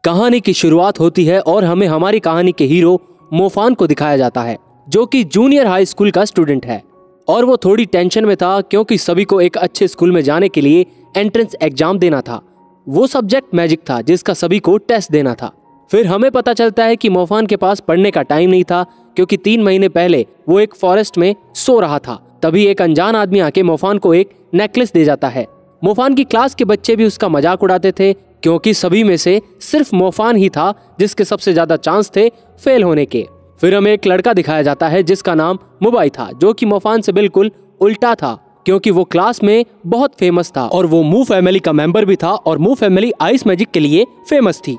कहानी की शुरुआत होती है और हमें हमारी कहानी के हीरो मोफान को दिखाया जाता है, जो कि जूनियर हाई स्कूल का स्टूडेंट है। और वो थोड़ी टेंशन में था क्योंकि सभी को एक अच्छे स्कूल में जाने के लिए एंट्रेंस एग्जाम देना था। वो सब्जेक्ट मैजिक था जिसका सभी को टेस्ट देना था। फिर हमें पता चलता है कि मोफान के पास पढ़ने का टाइम नहीं था क्योंकि 3 महीने पहले वो एक फॉरेस्ट में सो रहा था। तभी एक अनजान आदमी आके मोफान को एक नेकलेस दे जाता है। मोफान की क्लास के बच्चे भी उसका मजाक उड़ाते थे क्योंकि सभी में से सिर्फ मोफान ही था जिसके सबसे ज्यादा चांस थे फेल होने के। फिर हमें एक लड़का दिखाया जाता है जिसका नाम मुबाई था, जो कि मोफान से बिल्कुल उल्टा था क्योंकि वो क्लास में बहुत फेमस था और वो मू फैमिली का मेंबर भी था और मू फैमिली आइस मैजिक के लिए फेमस थी।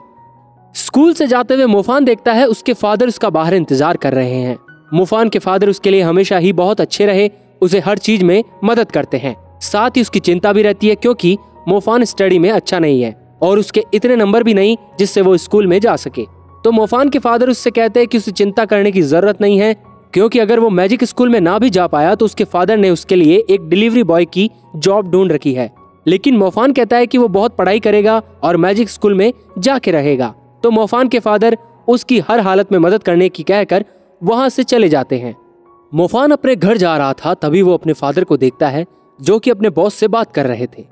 स्कूल से जाते हुए मोफान देखता है उसके फादर उसका बाहर इंतजार कर रहे हैं। मोफान के फादर उसके लिए हमेशा ही बहुत अच्छे रहे, उसे हर चीज में मदद करते हैं। साथ ही उसकी चिंता भी रहती है क्योंकि मोफान स्टडी में अच्छा नहीं है और उसके इतने नंबर भी नहीं जिससे वो स्कूल में जा सके। तो मोफान के फादर उससे कहते हैं कि उसे चिंता करने की जरूरत नहीं है क्योंकि अगर वो मैजिक स्कूल में ना भी जा पाया तो उसके फादर ने उसके लिए एक डिलीवरी बॉय की जॉब ढूंढ रखी है। लेकिन मोफान कहता है कि वो बहुत पढ़ाई करेगा और मैजिक स्कूल में जाके रहेगा। तो मोफान के फादर उसकी हर हालत में मदद करने की कहकर वहां से चले जाते हैं। मोफान अपने घर जा रहा था तभी वो अपने फादर को देखता है जो कि अपने बॉस से बात कर रहे थे।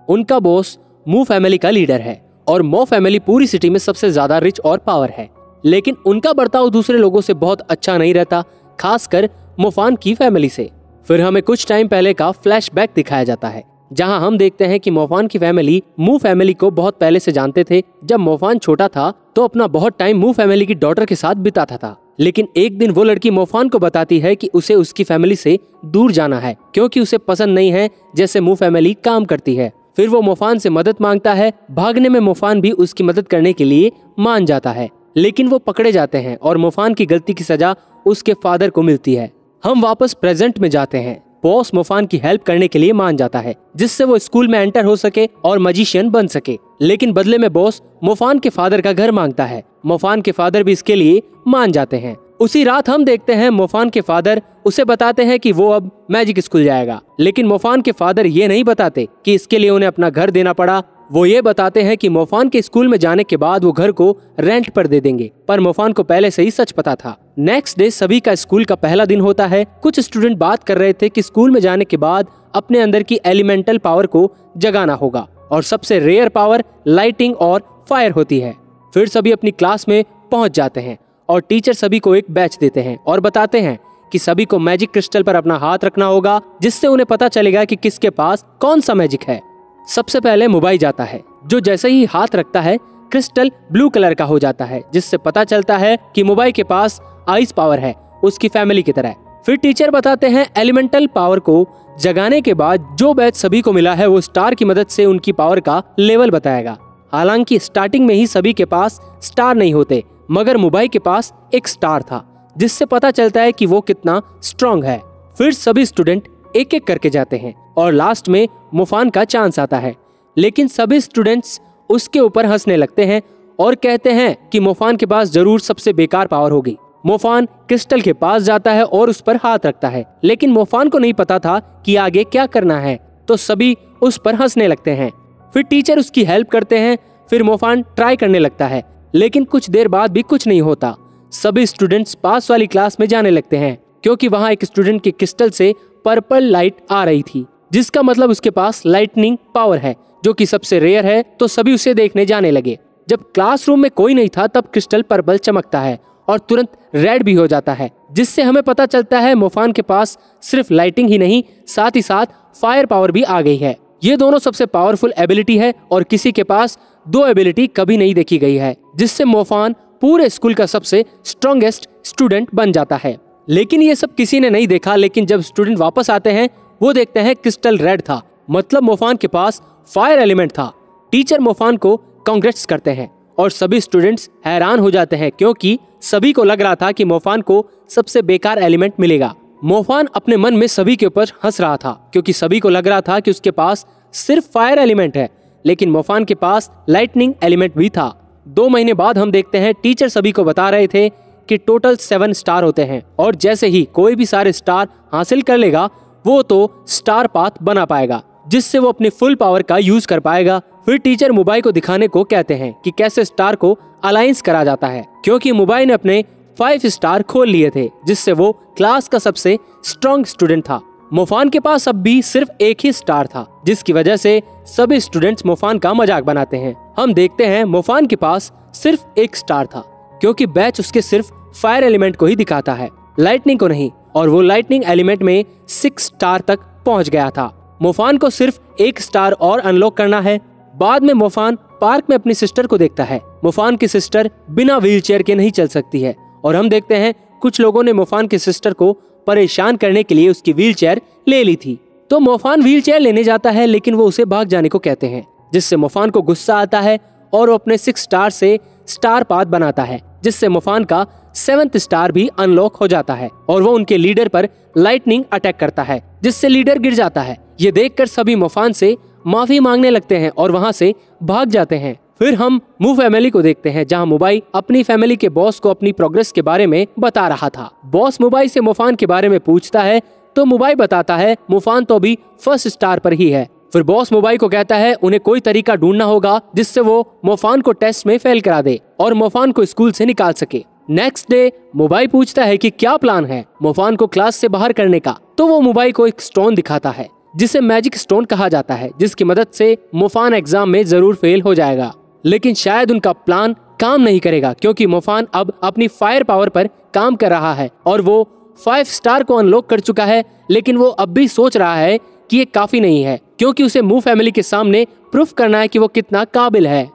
उनका बॉस मू फैमिली का लीडर है और मो फैमिली पूरी सिटी में सबसे ज्यादा रिच और पावर है, लेकिन उनका बर्ताव दूसरे लोगों से बहुत अच्छा नहीं रहता, खासकर मोफान की फैमिली से। फिर हमें कुछ टाइम पहले का फ्लैशबैक दिखाया जाता है जहां हम देखते हैं कि मोफान की फैमिली मू फैमिली को बहुत पहले से जानते थे। जब मोफान छोटा था तो अपना बहुत टाइम मू फैमिली की डॉटर के साथ बिताता था, लेकिन एक दिन वो लड़की मोफान को बताती है कि उसे उसकी फैमिली से दूर जाना है क्योंकि उसे पसंद नहीं है जैसे मू फैमिली काम करती है। फिर वो मोफान से मदद मांगता है। भागने में मोफान भी उसकी मदद करने के लिए मान जाता है, लेकिन वो पकड़े जाते हैं और मोफान की गलती की सजा उसके फादर को मिलती है। हम वापस प्रेजेंट में जाते हैं। बॉस मोफान की हेल्प करने के लिए मान जाता है जिससे वो स्कूल में एंटर हो सके और मैजिशियन बन सके, लेकिन बदले में बॉस मोफान के फादर का घर मांगता है। मोफान के फादर भी इसके लिए मान जाते हैं। उसी रात हम देखते हैं मोफान के फादर उसे बताते हैं कि वो अब मैजिक स्कूल जाएगा, लेकिन मोफान के फादर ये नहीं बताते कि इसके लिए उन्हें अपना घर देना पड़ा। वो ये बताते हैं कि मोफान के स्कूल में जाने के बाद वो घर को रेंट पर दे देंगे, पर मोफान को पहले से ही सच पता था। नेक्स्ट डे सभी का स्कूल का पहला दिन होता है। कुछ स्टूडेंट बात कर रहे थे कि स्कूल में जाने के बाद अपने अंदर की एलिमेंटल पावर को जगाना होगा और सबसे रेयर पावर लाइटिंग और फायर होती है। फिर सभी अपनी क्लास में पहुंच जाते हैं और टीचर सभी को एक बैच देते हैं और बताते हैं कि सभी को मैजिक क्रिस्टल पर अपना हाथ रखना होगा जिससे उन्हें पता चलेगा कि किसके पास कौन सा मैजिक है। सबसे पहले मुबाई जाता है, जो जैसे ही हाथ रखता है क्रिस्टल ब्लू कलर का हो जाता है, जिससे पता चलता है कि मुबाई के पास आइस पावर है, उसकी फैमिली की तरह। फिर टीचर बताते हैं एलिमेंटल पावर को जगाने के बाद जो बैच सभी को मिला है वो स्टार की मदद से उनकी पावर का लेवल बताएगा। हालांकि स्टार्टिंग में ही सभी के पास स्टार नहीं होते, मगर मुबाई के पास एक स्टार था जिससे पता चलता है कि वो कितना स्ट्रॉन्ग है। फिर सभी स्टूडेंट एक एक करके जाते हैं और लास्ट में मोफान का चांस आता है, लेकिन सभी स्टूडेंट्स उसके ऊपर हंसने लगते हैं और कहते हैं कि मोफान के पास जरूर सबसे बेकार पावर होगी। मोफान क्रिस्टल के पास जाता है और उस पर हाथ रखता है, लेकिन मोफान को नहीं पता था कि आगे क्या करना है, तो सभी उस पर हंसने लगते हैं। फिर टीचर उसकी हेल्प करते हैं। फिर मोफान ट्राई करने लगता है, लेकिन कुछ देर बाद भी कुछ नहीं होता। सभी स्टूडेंट्स पास वाली क्लास में जाने लगते हैं क्योंकि वहाँ एक स्टूडेंट के क्रिस्टल से पर्पल लाइट आ रही थी, जिसका मतलब उसके पास लाइटनिंग पावर है जो कि सबसे रेयर है। तो सभी उसे देखने जाने लगे। जब क्लासरूम में कोई नहीं था तब क्रिस्टल पर्पल चमकता है और तुरंत रेड भी हो जाता है, जिससे हमें पता चलता है मोफान के पास सिर्फ लाइटिंग ही नहीं, साथ ही साथ फायर पावर भी आ गई है। ये दोनों सबसे पावरफुल एबिलिटी है और किसी के पास 2 एबिलिटी कभी नहीं देखी गई है, जिससे मोफान पूरे स्कूल का सबसे स्ट्रॉन्गेस्ट स्टूडेंट बन जाता है। लेकिन ये सब किसी ने नहीं देखा, लेकिन जब स्टूडेंट वापस आते हैं वो देखते हैं क्रिस्टल रेड था, मतलब मोफान के पास फायर एलिमेंट था। टीचर मोफान को कांग्रेट्स करते हैं और सभी स्टूडेंट्स हैरान हो जाते हैं क्योंकि सभी को लग रहा था कि मोफान को सबसे बेकार एलिमेंट मिलेगा। मोफान अपने मन में सभी के ऊपर हंस रहा था क्योंकि सभी को लग रहा था कि उसके पास सिर्फ फायर एलिमेंट है, लेकिन मोफान के पास लाइटनिंग एलिमेंट भी था। 2 महीने बाद हम देखते हैं टीचर सभी को बता रहे थे कि टोटल 7 स्टार होते हैं और जैसे ही कोई भी सारे स्टार हासिल कर लेगा वो तो स्टार पाथ बना पाएगा, जिससे वो अपनी फुल पावर का यूज कर पाएगा। फिर टीचर मुबाई को दिखाने को कहते हैं कि कैसे स्टार को अलायंस करा जाता है, क्योंकि मुबाई ने अपने 5 स्टार खोल लिए थे, जिससे वो क्लास का सबसे स्ट्रॉन्ग स्टूडेंट था। मोफान के पास अब भी सिर्फ एक ही स्टार था, जिसकी वजह से सभी स्टूडेंट्स मोफान का मजाक बनाते हैं। हम देखते हैं मोफान के पास सिर्फ एक स्टार था, क्योंकि बैच उसके सिर्फ फायर एलिमेंट को ही दिखाता है, लाइटनिंग को नहीं, और वो लाइटनिंग एलिमेंट में 6 स्टार तक पहुंच गया था। मोफान को सिर्फ एक स्टार और अनलॉक करना है। बाद में मोफान पार्क में अपनी सिस्टर को देखता है। मोफान की सिस्टर बिना व्हीलचेयर के नहीं चल सकती है, और हम देखते हैं कुछ लोगों ने मोफान की सिस्टर को परेशान करने के लिए उसकी व्हीलचेयर ले ली थी। तो मोफान व्हीलचेयर लेने जाता है, लेकिन वो उसे भाग जाने को कहते हैं, जिससे मोफान को गुस्सा आता है और वो अपने 6 स्टार से स्टार पाथ बनाता है, जिससे मोफान का 7th स्टार भी अनलॉक हो जाता है और वो उनके लीडर पर लाइटनिंग अटैक करता है, जिससे लीडर गिर जाता है। ये देखकर सभी मोफान से माफी मांगने लगते हैं और वहाँ से भाग जाते हैं। फिर हम मू फैमिली को देखते हैं, जहाँ मुबाई अपनी फैमिली के बॉस को अपनी प्रोग्रेस के बारे में बता रहा था। बॉस मुबाई से मोफान के बारे में पूछता है, तो मुबाई बताता है मोफान तो अभी 1st स्टार पर ही है। फिर बॉस मुबाई को कहता है उन्हें कोई तरीका ढूंढना होगा जिससे वो मोफान को टेस्ट में फेल करा दे और मोफान को स्कूल से निकाल सके। नेक्स्ट डे मुबाई पूछता है कि क्या प्लान है मोफान को क्लास से बाहर करने का। तो वो मुबाई को एक स्टोन दिखाता है, जिसे मैजिक स्टोन कहा जाता है, जिसकी मदद से मोफान एग्जाम में जरूर फेल हो जाएगा। लेकिन शायद उनका प्लान काम नहीं करेगा, क्योंकि मोफान अब अपनी फायर पावर पर काम कर रहा है और वो 5 स्टार को अनलॉक कर चुका है। लेकिन वो अब भी सोच रहा है कि ये काफी नहीं है, क्योंकि उसे मू फैमिली के सामने प्रूफ करना है कि वो कितना काबिल है।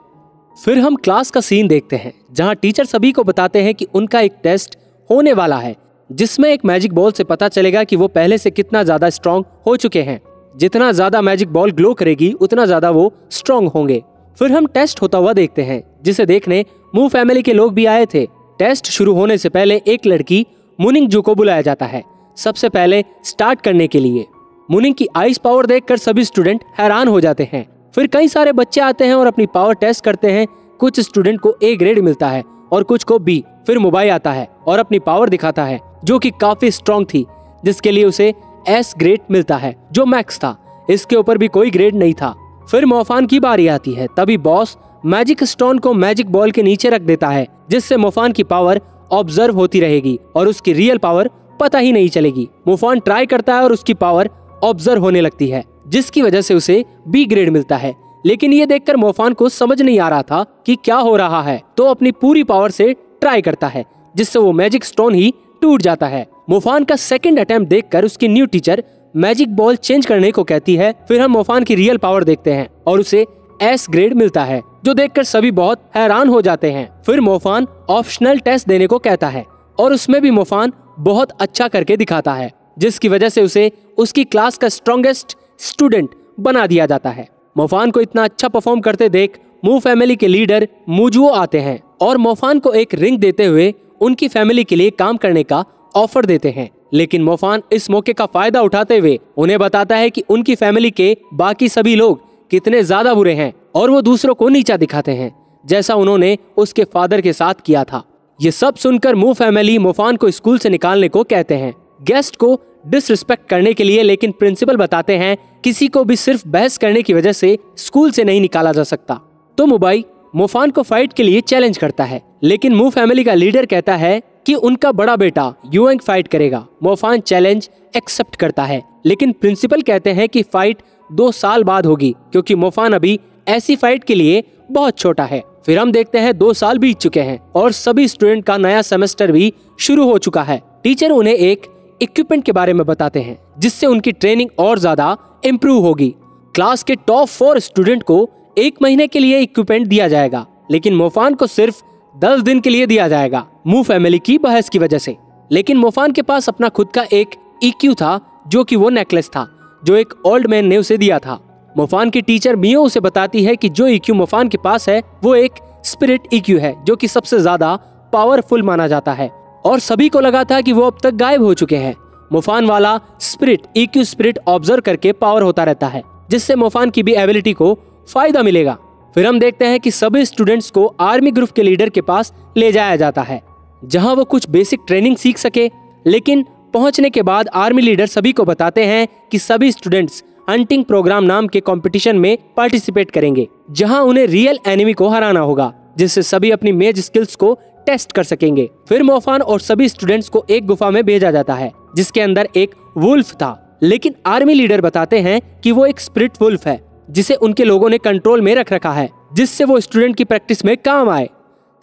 फिर हम क्लास का सीन देखते हैं, जहां टीचर सभी को बताते हैं कि उनका एक टेस्ट होने वाला है, जिसमें एक मैजिक बॉल से पता चलेगा कि वो पहले से कितना ज्यादा स्ट्रॉन्ग हो चुके हैं। जितना ज्यादा मैजिक बॉल ग्लो करेगी उतना ज्यादा वो स्ट्रॉन्ग होंगे। फिर हम टेस्ट होता हुआ देखते हैं, जिसे देखने मू फैमिली के लोग भी आए थे। टेस्ट शुरू होने से पहले एक लड़की मुनिंग जू को बुलाया जाता है सबसे पहले स्टार्ट करने के लिए। मुनिंग की आइस पावर देखकर सभी स्टूडेंट हैरान हो जाते हैं। फिर कई सारे बच्चे आते हैं और अपनी पावर टेस्ट करते हैं। कुछ स्टूडेंट को A ग्रेड मिलता है और कुछ को B। फिर मुबाई आता है और अपनी पावर दिखाता है, जो कि काफी स्ट्रॉन्ग थी, जिसके लिए उसे S ग्रेड मिलता है, जो मैक्स था। इसके ऊपर भी कोई ग्रेड नहीं था। फिर मोफान की बारी आती है। तभी बॉस मैजिक स्टोन को मैजिक बॉल के नीचे रख देता है, जिससे मोफान की पावर ऑब्जर्व होती रहेगी और उसकी रियल पावर पता ही नहीं चलेगी। मोफान ट्राई करता है और उसकी पावर ऑब्जर्व होने लगती है, जिसकी वजह से उसे B ग्रेड मिलता है। लेकिन ये देखकर मोफान को समझ नहीं आ रहा था कि क्या हो रहा है, तो अपनी पूरी पावर से ट्राई करता है, जिससे वो मैजिक स्टोन ही टूट जाता है। मोफान का सेकंड अटेम्प्ट देखकर उसकी new teacher magic ball change करने को कहती है। फिर हम मोफान की रियल पावर देखते हैं और उसे S ग्रेड मिलता है, जो देखकर सभी बहुत हैरान हो जाते हैं। फिर मोफान ऑप्शनल टेस्ट देने को कहता है और उसमें भी मोफान बहुत अच्छा करके दिखाता है, जिसकी वजह से उसे उसकी क्लास का स्ट्रॉन्गेस्ट स्टूडेंट बना दिया जाता है। मोफान को इतना अच्छा परफॉर्म करते देख मू फैमिली के लीडर मुजुओ आते हैं और मोफान को एक रिंग देते हुए उनकी फैमिली के लिए काम करने का ऑफर देते हैं। लेकिन मोफान इस मौके का फायदा उठाते हुए उन्हें बताता है कि उनकी फैमिली के बाकी सभी लोग कितने ज्यादा बुरे हैं और वो दूसरों को नीचा दिखाते हैं, जैसा उन्होंने उसके फादर के साथ किया था। ये सब सुनकर मू फैमिली मोफान को स्कूल से निकालने को कहते हैं, गेस्ट को डिसरिस्पेक्ट करने के लिए। लेकिन प्रिंसिपल बताते हैं किसी को भी सिर्फ बहस करने की वजह से स्कूल से नहीं निकाला जा सकता। तो मुबाई मोफान को फाइट के लिए चैलेंज करता है, लेकिन मू फैमिली का लीडर कहता है कि उनका बड़ा बेटा युएंग फाइट करेगा। मोफान चैलेंज एक्सेप्ट करता है, लेकिन प्रिंसिपल कहते हैं कि फाइट 2 साल बाद होगी, क्योंकि मोफान अभी ऐसी फाइट के लिए बहुत छोटा है। फिर हम देखते हैं 2 साल बीत चुके हैं और सभी स्टूडेंट का नया सेमेस्टर भी शुरू हो चुका है। टीचर उन्हें एक इक्विपमेंट के बारे में बताते हैं, जिससे उनकी ट्रेनिंग और ज्यादा इम्प्रूव होगी। क्लास के टॉप 4 स्टूडेंट को 1 महीने के लिए इक्विपमेंट दिया जाएगा, लेकिन मोफान को सिर्फ 10 दिन के लिए दिया जाएगा, मू फैमिली की बहस की वजह से। लेकिन मोफान के पास अपना खुद का एक EQ था, जो कि वो नेकलेस था, जो एक ओल्ड मैन ने उसे दिया था। मोफान की टीचर मियो उसे बताती है कि जो EQ मोफान के पास है वो एक स्पिरिट EQ है, जो कि सबसे ज्यादा पावरफुल माना जाता है, और सभी को लगा था कि वो अब तक गायब हो चुके हैं। मोफान वाला स्पिरिट EQ स्पिरिट ऑब्जर्व करके पावर होता रहता है, जिससे मोफान की भी एबिलिटी को फायदा मिलेगा। फिर हम देखते हैं कि सभी स्टूडेंट्स को आर्मी ग्रुप के लीडर के पास ले जाया जाता है, जहां वो कुछ बेसिक ट्रेनिंग सीख सके। लेकिन पहुंचने के बाद आर्मी लीडर सभी को बताते हैं कि सभी स्टूडेंट्स हंटिंग प्रोग्राम नाम के कंपटीशन में पार्टिसिपेट करेंगे, जहां उन्हें रियल एनिमी को हराना होगा, जिससे सभी अपनी मेज स्किल्स को टेस्ट कर सकेंगे। फिर मोफान और सभी स्टूडेंट्स को एक गुफा में भेजा जाता है, जिसके अंदर एक वुल्फ था। लेकिन आर्मी लीडर बताते हैं कि वो एक स्पिरिट वुल्फ है, जिसे उनके लोगों ने कंट्रोल में रख रखा है, जिससे वो स्टूडेंट की प्रैक्टिस में काम आए।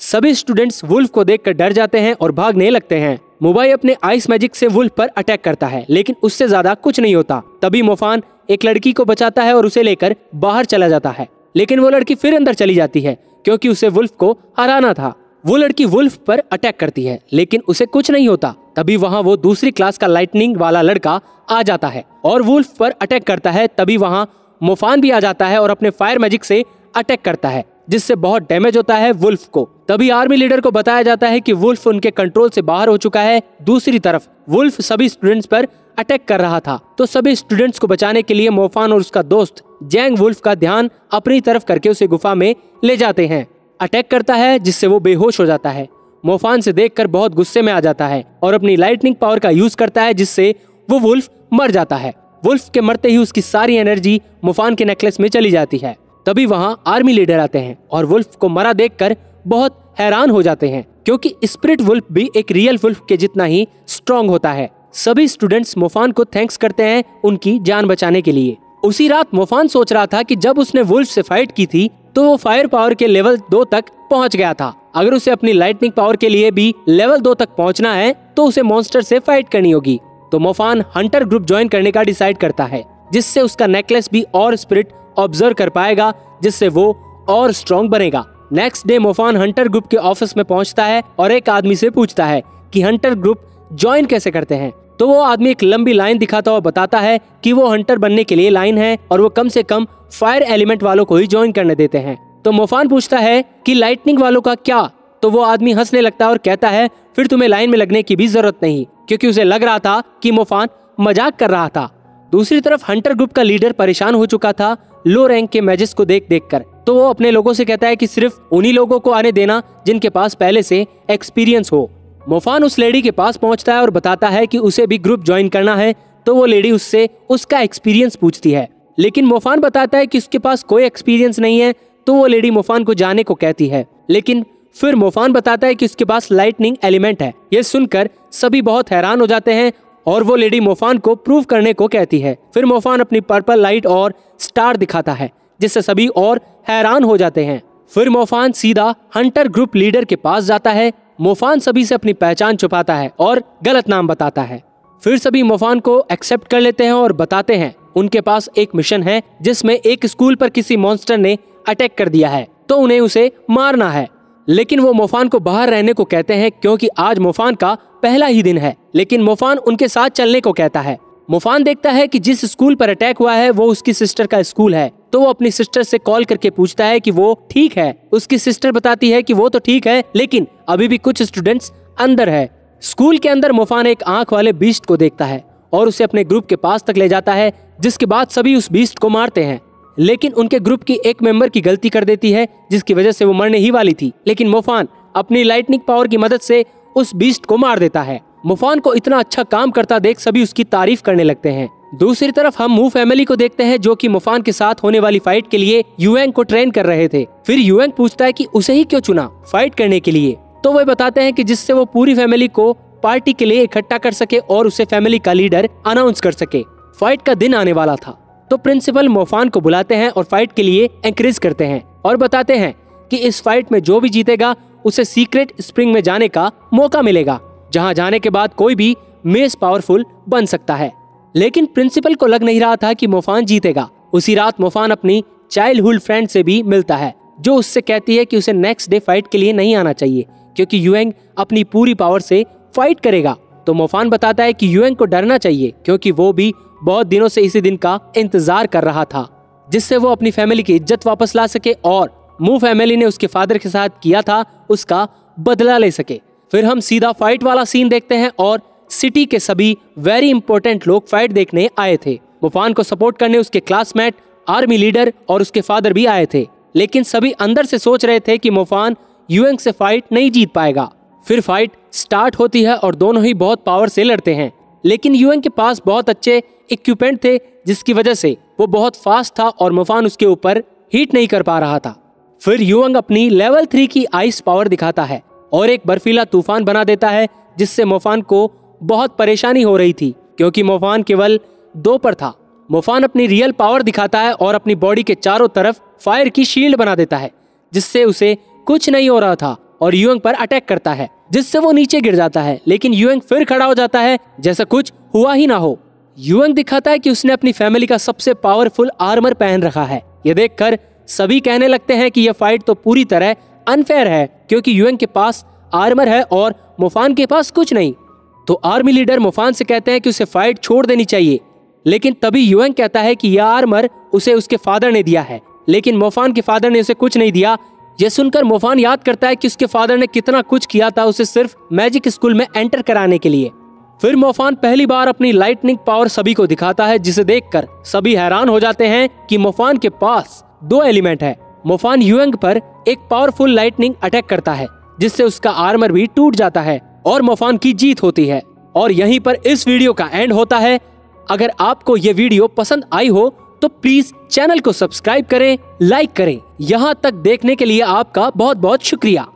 सभी स्टूडेंट्स वुल्फ को देखकर डर जाते हैं और भागने लगते हैं। मोबाई अपने आइस मैजिक से वुल्फ पर अटैक करता है, लेकिन उससे ज्यादा कुछ नहीं होता। तभी मोफान एक लड़की को बचाता है और उसे लेकर बाहर चला जाता है, लेकिन वो लड़की फिर अंदर चली जाती है क्योंकि उसे वुल्फ को हराना था। वो लड़की वुल्फ पर अटैक करती है, लेकिन उसे कुछ नहीं होता। तभी वहाँ वो दूसरी क्लास का लाइटनिंग वाला लड़का आ जाता है और वुल्फ पर अटैक करता है। तभी वहाँ मोफान भी आ जाता है और अपने फायर मैजिक से अटैक करता है, जिससे बहुत डैमेज होता है वुल्फ को। तभी आर्मी लीडर को बताया जाता है कि वुल्फ उनके कंट्रोल से बाहर हो चुका है। दूसरी तरफ वुल्फ सभी स्टूडेंट्स पर अटैक कर रहा था, तो सभी स्टूडेंट्स को बचाने के लिए मोफान और उसका दोस्त जैंग वुल्फ का ध्यान अपनी तरफ करके उसे गुफा में ले जाते हैं। अटैक करता है, जिससे वो बेहोश हो जाता है। मोफान से देखकर बहुत गुस्से में आ जाता है और अपनी लाइटनिंग पावर का यूज करता है, जिससे वो वुल्फ मर जाता है। वुल्फ के मरते ही उसकी सारी एनर्जी मोफान के नेकलेस में चली जाती है। तभी वहाँ आर्मी लीडर आते हैं और वुल्फ को मरा देखकर बहुत हैरान हो जाते हैं, क्योंकि स्पिरिट वुल्फ भी एक रियल वुल्फ के जितना ही स्ट्रॉन्ग होता है। सभी स्टूडेंट्स मोफान को थैंक्स करते हैं उनकी जान बचाने के लिए। उसी रात मोफान सोच रहा था कि जब उसने वुल्फ से फाइट की थी तो वो फायर पावर के लेवल 2 तक पहुंच गया था। अगर उसे अपनी लाइटनिंग पावर के लिए भी लेवल 2 तक पहुंचना है तो उसे मॉन्स्टर से फाइट करनी होगी। तो मोफान हंटर ग्रुप ज्वाइन करने का डिसाइड करता है, जिससे उसका नेकलेस भी और स्पिरिट ऑब्जर्व कर पाएगा, जिससे वो और स्ट्रॉन्ग बनेगा। नेक्स्ट डे मोफान हंटर ग्रुप के ऑफिस में पहुंचता है और एक आदमी से पूछता है कि हंटर ग्रुप ज्वाइन कैसे करते हैं। तो वो आदमी एक लंबी लाइन दिखाता हुआ बताता है कि वो हंटर बनने के लिए लाइन है और वो कम से कम फायर एलिमेंट वालों को ही ज्वाइन करने देते हैं। तो मोफान पूछता है कि लाइटनिंग वालों का क्या? तो वो आदमी हंसने लगता है और कहता है फिर तुम्हें लाइन में लगने की भी जरूरत नहीं, क्योंकि उसे लग रहा था कि मोफान मजाक कर रहा था। दूसरी तरफ हंटर ग्रुप का लीडर परेशान हो चुका था लो रैंक के मैचेस को देख देख कर। तो वो अपने लोगों से कहता है कि सिर्फ उन्हीं लोगों को आने देना जिनके पास पहले से एक्सपीरियंस हो। मोफान उस लेडी के पास पहुंचता है और बताता है कि उसे भी ग्रुप ज्वाइन करना है। तो वो लेडी उससे उसका एक्सपीरियंस पूछती है, लेकिन मोफान बताता है कि उसके पास कोई एक्सपीरियंस नहीं है। तो वो लेडी मोफान को जाने को कहती है, लेकिन फिर मोफान बताता है कि उसके पास लाइटनिंग एलिमेंट है। ये सुनकर सभी बहुत हैरान हो जाते हैं और वो लेडी मोफान को प्रूव करने को कहती है। फिर मोफान अपनी पर्पल लाइट और स्टार दिखाता है, जिससे सभी और हैरान हो जाते हैं। फिर मोफान सीधा हंटर ग्रुप लीडर के पास जाता है। मोफान सभी से अपनी पहचान छुपाता है और गलत नाम बताता है। फिर सभी मोफान को एक्सेप्ट कर लेते हैं और बताते हैं उनके पास एक मिशन है, जिसमें एक स्कूल पर किसी मॉन्स्टर ने अटैक कर दिया है, तो उन्हें उसे मारना है। लेकिन वो मोफान को बाहर रहने को कहते हैं, क्योंकि आज मोफान का पहला ही दिन है। लेकिन मोफान उनके साथ चलने को कहता है। मोफान देखता है कि जिस स्कूल पर अटैक हुआ है वो उसकी सिस्टर का स्कूल है। तो वो अपनी सिस्टर से कॉल करके पूछता है कि वो ठीक है। उसकी सिस्टर बताती है कि वो तो ठीक है, लेकिन अभी भी कुछ स्टूडेंट्स अंदर है। स्कूल के अंदर मोफान एक आंख वाले बीस्ट को देखता है और उसे अपने ग्रुप के पास तक ले जाता है, जिसके बाद सभी उस बीस्ट को मारते हैं। लेकिन उनके ग्रुप की एक मेंबर की गलती कर देती है, जिसकी वजह से वो मरने ही वाली थी। लेकिन मोफान अपनी लाइटनिंग पावर की मदद से उस बीस्ट को मार देता है। मोफान को इतना अच्छा काम करता देख सभी उसकी तारीफ करने लगते हैं। दूसरी तरफ हम मू फैमिली को देखते हैं, जो कि मोफान के साथ होने वाली फाइट के लिए युएंग को ट्रेन कर रहे थे। फिर युएंग पूछता है कि उसे ही क्यों चुना फाइट करने के लिए। तो वो बताते हैं कि जिससे वो पूरी फैमिली को पार्टी के लिए इकट्ठा कर सके और उसे फैमिली का लीडर अनाउंस कर सके। फाइट का दिन आने वाला था, तो प्रिंसिपल मोफान को बुलाते हैं और फाइट के लिए एंकरेज करते हैं और बताते हैं कि इस फाइट में जो भी जीतेगा उसे सीक्रेट स्प्रिंग में जाने का मौका मिलेगा, जहां जाने के बाद कोई भी मेस पावरफुल बन सकता है। लेकिन प्रिंसिपल को लग नहीं रहा था कि मोफान जीतेगा। उसी रात मोफान अपनी चाइल्डहुड फ्रेंड से भी मिलता है, जो उससे कहती है कि उसे नेक्स्ट डे फाइट के लिए नहीं आना चाहिए, क्योंकि युएंग अपनी पूरी पावर से फाइट करेगा। तो मोफान बताता है कि युएंग को डरना चाहिए, क्योंकि वो भी बहुत दिनों से इसी दिन का इंतजार कर रहा था, जिससे वो अपनी फैमिली की इज्जत वापस ला सके और मू फैमिली ने उसके फादर के साथ किया था उसका बदला ले सके। फिर हम सीधा फाइट वाला सीन देखते हैं और सिटी के सभी वेरी इंपॉर्टेंट लोग फाइट देखने आए थे। मोफान को सपोर्ट करने उसके क्लासमेट, आर्मी लीडर और उसके फादर भी आए थे। लेकिन सभी अंदर से सोच रहे थे कि मोफान युएंग से फाइट नहीं जीत पाएगा। फिर फाइट स्टार्ट होती है और दोनों ही बहुत पावर से लड़ते हैं, लेकिन युएंग के पास बहुत अच्छे इक्विपमेंट थे, जिसकी वजह से वो बहुत फास्ट था और मोफान उसके ऊपर हीट नहीं कर पा रहा था। फिर युवंग अपनी लेवल 3 की आइस पावर दिखाता है और एक बर्फीला तूफान बना देता है, जिससे मोफान को बहुत परेशानी हो रही थी क्योंकि मोफान केवल 2 पर था। मोफान अपनी रियल पावर दिखाता है और अपनी बॉडी के चारों तरफ फायर की शील्ड बना देता है, जिससे उसे कुछ नहीं हो रहा था और युएंग पर अटैक करता है, जिससे वो नीचे गिर जाता है। लेकिन युएंग फिर खड़ा हो जाता है जैसा कुछ हुआ ही ना हो। युएंग दिखाता है कि उसने अपनी फैमिली का सबसे पावरफुल आर्मर पहन रखा है। ये देखकर सभी कहने लगते हैं कि यह फाइट तो पूरी तरह अनफेयर है क्योंकि युएंग के पास आर्मर है और मोफान के पास कुछ नहीं। तो आर्मी लीडर मोफान से कहते हैं कि उसे फाइट छोड़ देनी चाहिए, लेकिन तभी युएंग कहता है कि यह आर्मर उसे उसके फादर ने दिया है, लेकिन मोफान के फादर ने उसे कुछ नहीं दिया। यह सुनकर मोफान याद करता है कि उसके फादर ने कितना कुछ किया था उसे सिर्फ मैजिक स्कूल में एंटर कराने के लिए। फिर मोफान पहली बार अपनी लाइटनिंग पावर सभी को दिखाता है, जिसे देखकर सभी हैरान हो जाते हैं कि मोफान के पास 2 एलिमेंट है। मोफान युएंग पर एक पावरफुल लाइटनिंग अटैक करता है, जिससे उसका आर्मर भी टूट जाता है और मोफान की जीत होती है। और यहीं पर इस वीडियो का एंड होता है। अगर आपको ये वीडियो पसंद आई हो तो प्लीज चैनल को सब्सक्राइब करें, लाइक करें। यहाँ तक देखने के लिए आपका बहुत बहुत शुक्रिया।